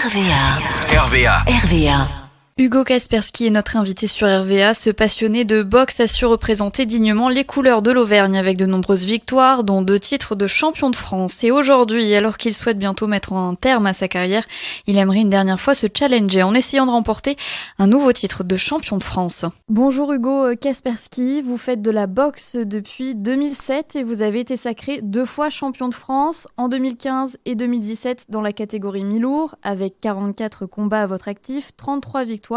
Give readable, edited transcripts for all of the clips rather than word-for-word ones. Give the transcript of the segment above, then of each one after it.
RVA. Hugo Kaspersky est notre invité sur RVA. Ce passionné de boxe a su représenter dignement les couleurs de l'Auvergne avec de nombreuses victoires, dont 2 titres de champion de France. Et aujourd'hui, alors qu'il souhaite bientôt mettre un terme à sa carrière, il aimerait une dernière fois se challenger en essayant de remporter un nouveau titre de champion de France. Bonjour Hugo Kaspersky, vous faites de la boxe depuis 2007 et vous avez été sacré 2 fois champion de France en 2015 et 2017 dans la catégorie mi-lourd, avec 44 combats à votre actif, 33 victoires,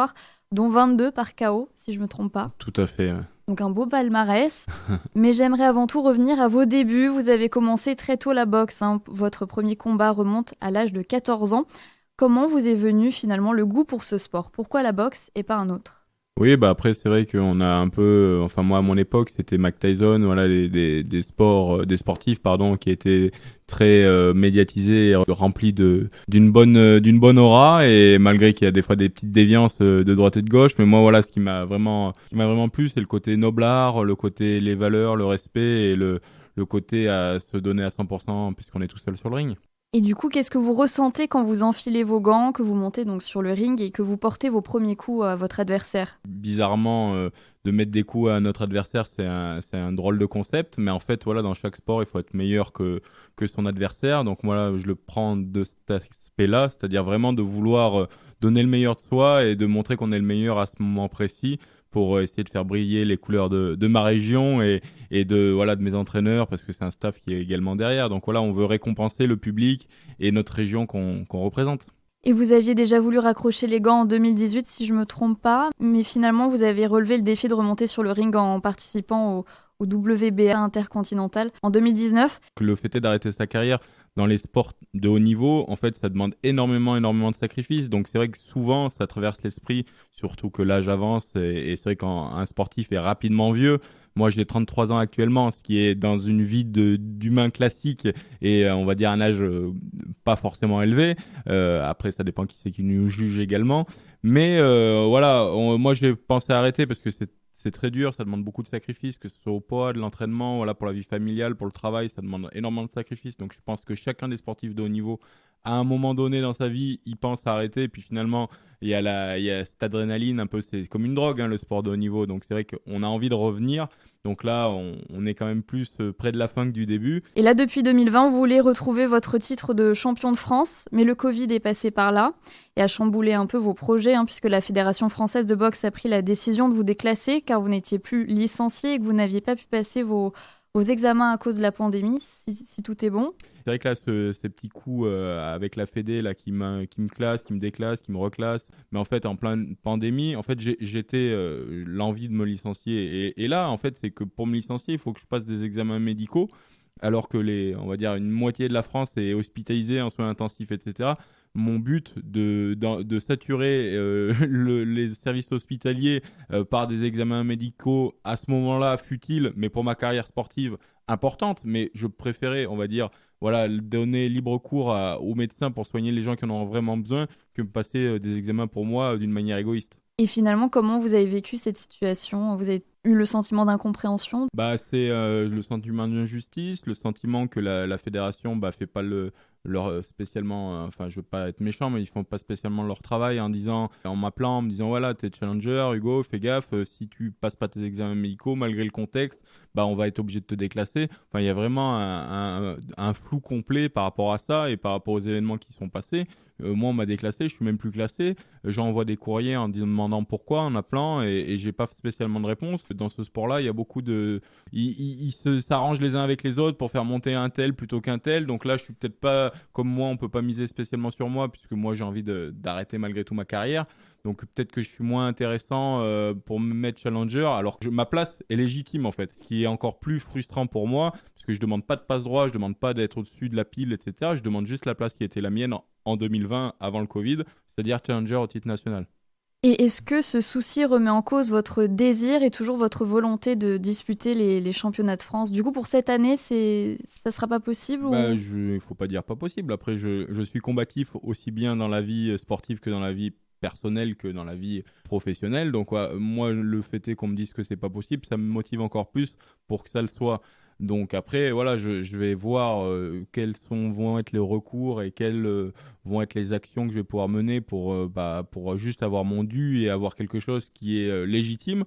dont 22 par KO, si je ne me trompe pas. Tout à fait. Ouais. Donc un beau palmarès. Mais j'aimerais avant tout revenir à vos débuts. Vous avez commencé très tôt la boxe. Votre premier combat remonte à l'âge de 14 ans. Comment vous est venu finalement le goût pour ce sport ? Pourquoi la boxe et pas un autre ? Oui, après c'est vrai qu'on a un peu, enfin moi à mon époque c'était Mike Tyson, voilà des sportifs qui étaient très médiatisés, et remplis d'une bonne aura, et malgré qu'il y a des fois des petites déviances de droite et de gauche, mais moi voilà, ce qui m'a vraiment plu, c'est le côté noblard, le côté les valeurs, le respect et le côté à se donner à 100% puisqu'on est tout seul sur le ring. Et du coup, qu'est-ce que vous ressentez quand vous enfilez vos gants, que vous montez donc sur le ring et que vous portez vos premiers coups à votre adversaire ? Bizarrement, de mettre des coups à notre adversaire, c'est un drôle de concept, mais en fait, voilà, dans chaque sport, il faut être meilleur que son adversaire. Donc moi, je le prends de cet aspect-là, c'est-à-dire vraiment de vouloir donner le meilleur de soi et de montrer qu'on est le meilleur à ce moment précis, pour essayer de faire briller les couleurs de ma région et de mes entraîneurs, parce que c'est un staff qui est également derrière. Donc voilà, on veut récompenser le public et notre région qu'on représente. Et vous aviez déjà voulu raccrocher les gants en 2018, si je ne me trompe pas, mais finalement vous avez relevé le défi de remonter sur le ring en participant au WBA intercontinental en 2019. Le fait est d'arrêter sa carrière dans les sports de haut niveau, en fait, ça demande énormément de sacrifices. Donc c'est vrai que souvent, ça traverse l'esprit, surtout que l'âge avance, et c'est vrai qu'un sportif est rapidement vieux. Moi, j'ai 33 ans actuellement, ce qui est dans une vie d'humain classique et on va dire un âge pas forcément élevé. Après, ça dépend qui c'est qui nous juge également. Mais moi, j'ai pensé à arrêter parce que c'est très dur, ça demande beaucoup de sacrifices, que ce soit au poids, de l'entraînement, voilà, pour la vie familiale, pour le travail, ça demande énormément de sacrifices. Donc je pense que chacun des sportifs de haut niveau, à un moment donné dans sa vie, il pense à arrêter. Et puis finalement, il y a cette adrénaline, un peu, c'est comme une drogue, le sport de haut niveau. Donc c'est vrai qu'on a envie de revenir. Donc là, on est quand même plus près de la fin que du début. Et là, depuis 2020, vous voulez retrouver votre titre de champion de France, mais le Covid est passé par là et a chamboulé un peu vos projets, puisque la Fédération française de boxe a pris la décision de vous déclasser car vous n'étiez plus licencié et que vous n'aviez pas pu passer vos examens à cause de la pandémie, si tout est bon. C'est vrai que là, ces petits coups avec la Fédé là, qui me classe, qui me déclasse, qui me reclasse, mais en fait, en pleine pandémie, en fait, j'étais l'envie de me licencier. Et là, en fait, c'est que pour me licencier, il faut que je passe des examens médicaux, alors que on va dire, une moitié de la France est hospitalisée en soins intensifs, etc. Mon but de saturer les services hospitaliers par des examens médicaux à ce moment-là futile, mais pour ma carrière sportive importante. Mais je préférais, on va dire, voilà, donner libre cours aux médecins pour soigner les gens qui en ont vraiment besoin que me passer des examens pour moi d'une manière égoïste. Et finalement, comment vous avez vécu cette situation ? Vous avez eu le sentiment d'incompréhension ? C'est le sentiment d'injustice, le sentiment que la fédération fait pas leur spécialement, je veux pas être méchant, mais ils font pas spécialement leur travail en m'appelant, en me disant voilà, t'es challenger, Hugo, fais gaffe, si tu passes pas tes examens médicaux malgré le contexte, on va être obligé de te déclasser. Enfin, il y a vraiment un flou complet par rapport à ça et par rapport aux événements qui sont passés. Moi, on m'a déclassé, je suis même plus classé. J'envoie des courriers en demandant pourquoi, en appelant, et j'ai pas spécialement de réponse. Dans ce sport-là, il y a beaucoup de... Ils s'arrangent les uns avec les autres pour faire monter un tel plutôt qu'un tel. Donc là, je suis peut-être pas... Comme moi, on peut pas miser spécialement sur moi, puisque moi, j'ai envie d'arrêter malgré tout ma carrière. Donc peut-être que je suis moins intéressant pour me mettre challenger, alors que ma place est légitime en fait. Ce qui est encore plus frustrant pour moi, parce que je demande pas de passe droit, je demande pas d'être au-dessus de la pile, etc. Je demande juste la place qui était la mienne en 2020, avant le Covid, c'est-à-dire challenger au titre national. Et est-ce que ce souci remet en cause votre désir et toujours votre volonté de disputer les championnats de France ? Du coup, pour cette année, ça sera pas possible Il faut pas dire pas possible. Après, je suis combatif aussi bien dans la vie sportive que dans la vie personnelle que dans la vie professionnelle. Donc moi, le fait est qu'on me dise que c'est pas possible, ça me motive encore plus pour que ça le soit. Donc après, voilà, je vais voir vont être les recours et quelles vont être les actions que je vais pouvoir mener pour juste avoir mon dû et avoir quelque chose qui est légitime.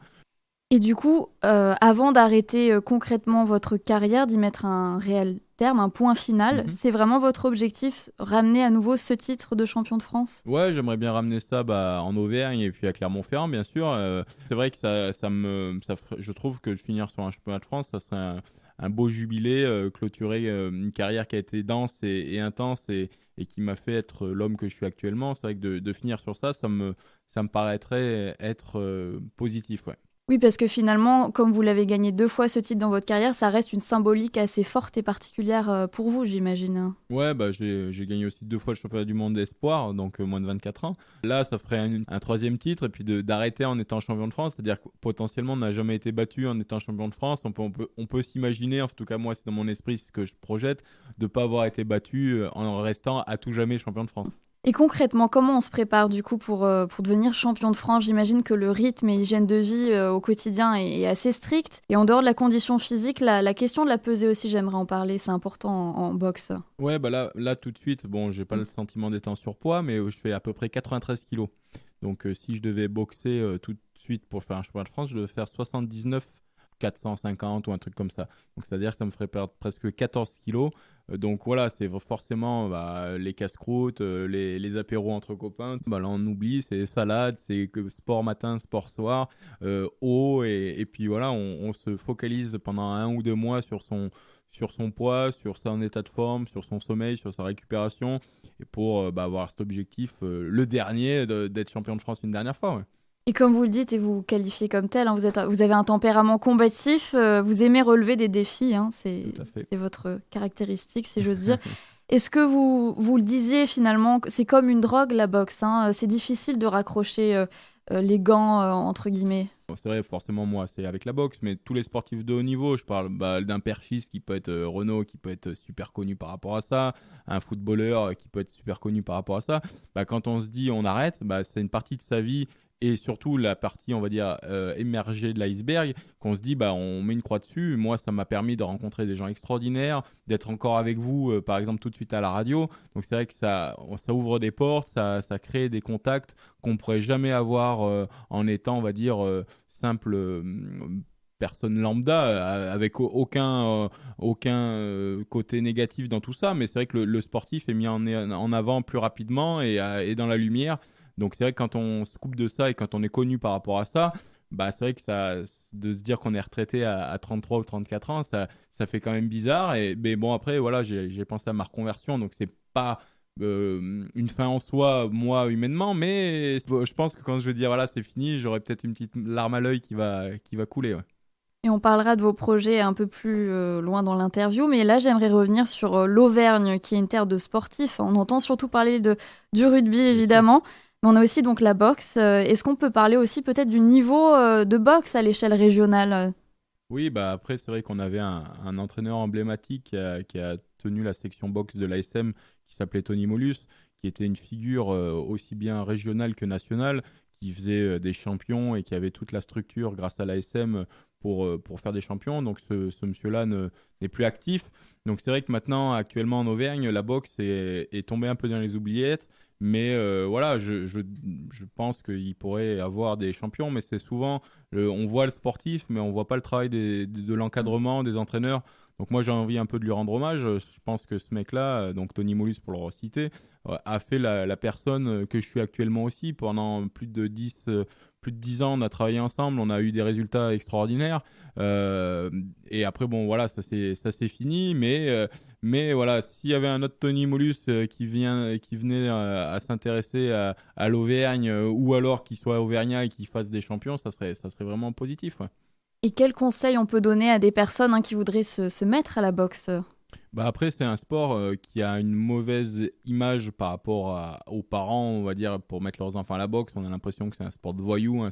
Et du coup, avant d'arrêter concrètement votre carrière, d'y mettre un réel terme, un point final, Mhm. c'est vraiment votre objectif, ramener à nouveau ce titre de champion de France? Ouais, j'aimerais bien ramener ça en Auvergne et puis à Clermont-Ferrand, bien sûr. C'est vrai que je trouve que de finir sur un championnat de France, ça serait un beau jubilé, clôturer une carrière qui a été dense et intense et qui m'a fait être l'homme que je suis actuellement. C'est vrai que de finir sur ça, ça me paraîtrait être positif, ouais. Oui, parce que finalement, comme vous l'avez gagné 2 fois ce titre dans votre carrière, ça reste une symbolique assez forte et particulière pour vous, j'imagine. Ouais, bah j'ai gagné aussi 2 fois le championnat du monde d'espoir, donc moins de 24 ans. Là, ça ferait un troisième titre, et puis d'arrêter en étant champion de France, c'est-à-dire que potentiellement on n'a jamais été battu en étant champion de France. On peut s'imaginer, en tout cas moi c'est dans mon esprit ce que je projette, de ne pas avoir été battu en restant à tout jamais champion de France. Et concrètement, comment on se prépare du coup pour devenir champion de France? J'imagine que le rythme et l'hygiène de vie au quotidien est assez strict. Et en dehors de la condition physique, la question de la pesée aussi, j'aimerais en parler, c'est important en boxe. Ouais, bah là tout de suite, bon, j'ai pas le sentiment d'être en surpoids, mais je fais à peu près 93 kilos. Donc si je devais boxer tout de suite pour faire un championnat de France, je devais faire 79 450 ou un truc comme ça. Donc c'est-à-dire que ça me ferait perdre presque 14 kilos. Donc voilà, c'est forcément les casse-croûtes, les apéros entre copains. Bah, là on oublie, c'est salade, c'est sport matin, sport soir, eau et puis voilà, on se focalise pendant 1 ou 2 mois sur son poids, sur son état de forme, sur son sommeil, sur sa récupération, et pour avoir cet objectif, le dernier, d'être champion de France une dernière fois. Ouais. Et comme vous le dites et vous vous qualifiez comme tel, hein, vous avez un tempérament combatif, vous aimez relever des défis, hein, Tout à fait. c'est votre caractéristique, si j'ose dire. Est-ce que vous le disiez finalement, c'est comme une drogue la boxe, hein, c'est difficile de raccrocher les gants, entre guillemets. Bon, c'est vrai, forcément, moi, c'est avec la boxe, mais tous les sportifs de haut niveau, je parle d'un perchiste qui peut être Renaud, qui peut être super connu par rapport à ça, un footballeur qui peut être super connu par rapport à ça. Quand on se dit on arrête, c'est une partie de sa vie et surtout la partie, on va dire, émergée de l'iceberg, qu'on se dit, on met une croix dessus. Moi, ça m'a permis de rencontrer des gens extraordinaires, d'être encore avec vous, par exemple, tout de suite à la radio. Donc, c'est vrai que ça ouvre des portes, ça crée des contacts qu'on ne pourrait jamais avoir en étant, on va dire, simple personne lambda, avec aucun côté négatif dans tout ça. Mais c'est vrai que le sportif est mis en avant plus rapidement et dans la lumière. Donc c'est vrai que quand on se coupe de ça et quand on est connu par rapport à ça, c'est vrai que de se dire qu'on est retraité à 33 ou 34 ans, ça fait quand même bizarre. Mais bon, après, voilà, j'ai pensé à ma reconversion, donc c'est pas une fin en soi, moi, humainement, mais je pense que quand je vais dire, voilà, c'est fini, j'aurai peut-être une petite larme à l'œil qui va couler. Ouais. Et on parlera de vos projets un peu plus loin dans l'interview, mais là j'aimerais revenir sur l'Auvergne, qui est une terre de sportifs. On entend surtout parler du rugby évidemment, mais on a aussi donc la boxe. Est-ce qu'on peut parler aussi peut-être du niveau de boxe à l'échelle régionale? Oui, après, c'est vrai qu'on avait un entraîneur emblématique qui a tenu la section boxe de l'ASM qui s'appelait Tony Molus, qui était une figure aussi bien régionale que nationale, qui faisait des champions et qui avait toute la structure grâce à l'ASM pour faire des champions. Donc ce monsieur-là n'est plus actif. Donc c'est vrai que maintenant, actuellement en Auvergne, la boxe est tombée un peu dans les oubliettes. Mais voilà, je pense qu'il pourrait avoir des champions, mais c'est souvent, on voit le sportif, mais on voit pas le travail de l'encadrement, des entraîneurs. Donc moi j'ai envie un peu de lui rendre hommage. Je pense que ce mec-là, donc Tony Molus pour le reciter, a fait la personne que je suis actuellement aussi. Pendant plus de 10 ans, on a travaillé ensemble, on a eu des résultats extraordinaires. Et après, bon voilà, ça c'est fini, mais voilà, s'il y avait un autre Tony Molus qui venait à s'intéresser à l'Auvergne ou alors qu'il soit auvergnat et qu'il fasse des champions, ça serait vraiment positif. Ouais. Et quels conseils on peut donner à des personnes qui voudraient se mettre à la boxe? Après, c'est un sport qui a une mauvaise image par rapport aux parents, on va dire, pour mettre leurs enfants à la boxe. On a l'impression que c'est un sport de voyous, un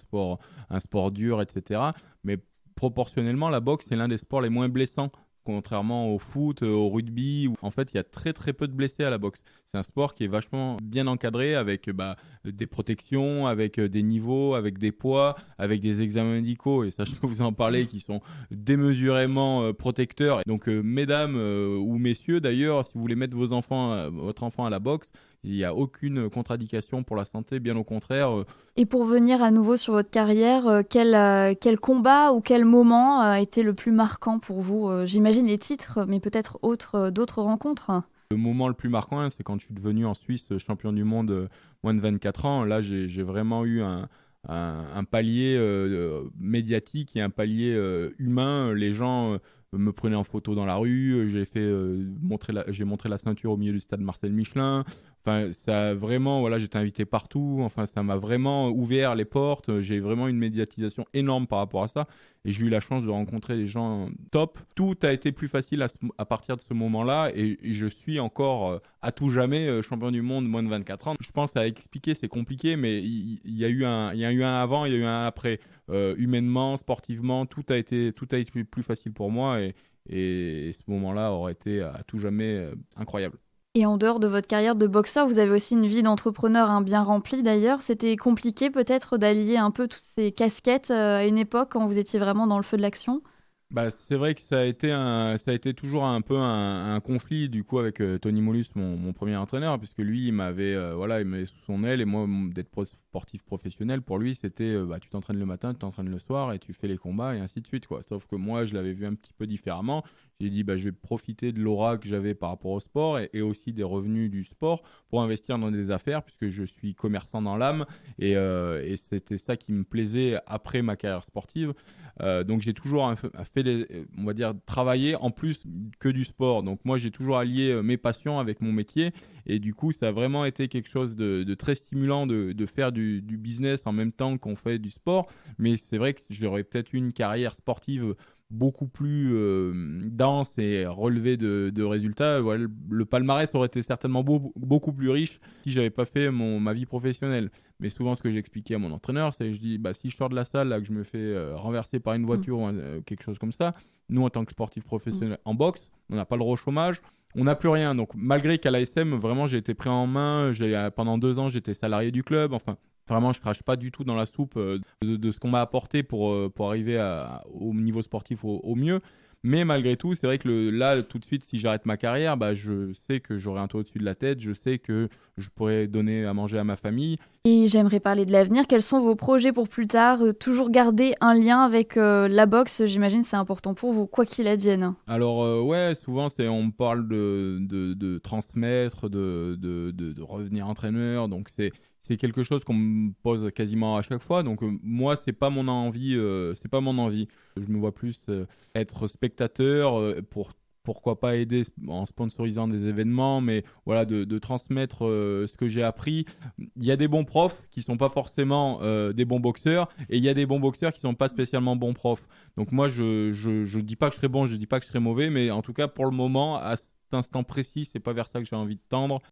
sport dur, etc. Mais proportionnellement, la boxe, c'est l'un des sports les moins blessants Contrairement au foot, au rugby, où en fait il y a très très peu de blessés à la boxe. C'est un sport qui est vachement bien encadré avec des protections, avec des niveaux, avec des poids, avec des examens médicaux, et ça je peux vous en parler, qui sont démesurément protecteurs. Donc mesdames ou messieurs d'ailleurs, si vous voulez mettre votre enfant à la boxe, il n'y a aucune contre-indication pour la santé, bien au contraire. Et pour venir à nouveau sur votre carrière, quel combat ou quel moment a été le plus marquant pour vous? J'imagine les titres, mais peut-être d'autres rencontres. Le moment le plus marquant, hein, c'est quand je suis devenu en Suisse champion du monde moins de 24 ans. Là, j'ai vraiment eu un palier médiatique et un palier humain. Les gens me prenaient en photo dans la rue. J'ai montré la ceinture au milieu du stade Marcel Michelin. Enfin, ça vraiment, voilà, j'étais invité partout. Enfin, ça m'a vraiment ouvert les portes. J'ai vraiment une médiatisation énorme par rapport à ça. Et j'ai eu la chance de rencontrer des gens top. Tout a été plus facile à partir de ce moment-là. Et je suis encore à tout jamais champion du monde moins de 24 ans. Je pense à expliquer, c'est compliqué, mais il y a eu un avant, il y a eu un après. Humainement, sportivement, tout a été plus facile pour moi. Et ce moment-là aurait été à tout jamais incroyable. Et en dehors de votre carrière de boxeur, vous avez aussi une vie d'entrepreneur, hein, bien remplie d'ailleurs. C'était compliqué peut-être d'allier un peu toutes ces casquettes à une époque quand vous étiez vraiment dans le feu de l'action? Bah, c'est vrai que ça a été toujours un peu un conflit du coup avec Tony Mollus, mon premier entraîneur, puisque lui il m'avait sous son aile, et moi d'être sportif professionnel pour lui c'était tu t'entraînes le matin, tu t'entraînes le soir et tu fais les combats et ainsi de suite quoi. Sauf que moi je l'avais vu un petit peu différemment. J'ai dit je vais profiter de l'aura que j'avais par rapport au sport et aussi des revenus du sport pour investir dans des affaires, puisque je suis commerçant dans l'âme, et c'était ça qui me plaisait après ma carrière sportive. Donc j'ai toujours fait on va dire travailler en plus que du sport. Donc moi j'ai toujours allié mes passions avec mon métier, et du coup ça a vraiment été quelque chose de très stimulant de faire du business en même temps qu'on fait du sport. Mais c'est vrai que j'aurais peut-être eu une carrière sportive beaucoup plus dense et relevée de résultats. Voilà, le palmarès aurait été certainement beaucoup plus riche si j'avais pas fait ma vie professionnelle. Mais souvent, ce que j'expliquais à mon entraîneur, c'est que je dis, si je sors de la salle, là, que je me fais renverser par une voiture ou quelque chose comme ça, nous, en tant que sportif professionnel en boxe, on n'a pas le droit au chômage, on n'a plus rien. Donc, malgré qu'à l'ASM, vraiment, j'ai été pris en main. Pendant 2 ans, j'étais salarié du club. Enfin, vraiment, je crache pas du tout dans la soupe de ce qu'on m'a apporté pour arriver au niveau sportif au mieux. Mais malgré tout, c'est vrai que là, tout de suite, si j'arrête ma carrière, je sais que j'aurai un toit au-dessus de la tête, je sais que je pourrai donner à manger à ma famille. Et j'aimerais parler de l'avenir. Quels sont vos projets pour plus tard? Toujours garder un lien avec la boxe, j'imagine, c'est important pour vous, quoi qu'il advienne. Alors ouais, souvent on me parle de transmettre, de revenir entraîneur, donc c'est quelque chose qu'on me pose quasiment à chaque fois. Donc moi c'est pas mon envie, Je me vois plus être spectateur pourquoi pas aider en sponsorisant des événements, mais voilà, de transmettre ce que j'ai appris. Il y a des bons profs qui sont pas forcément des bons boxeurs, et il y a des bons boxeurs qui sont pas spécialement bons profs. Donc moi, je dis pas que je serai bon, je dis pas que je serai mauvais, mais en tout cas, pour le moment, à cet instant précis, c'est pas vers ça que j'ai envie de tendre.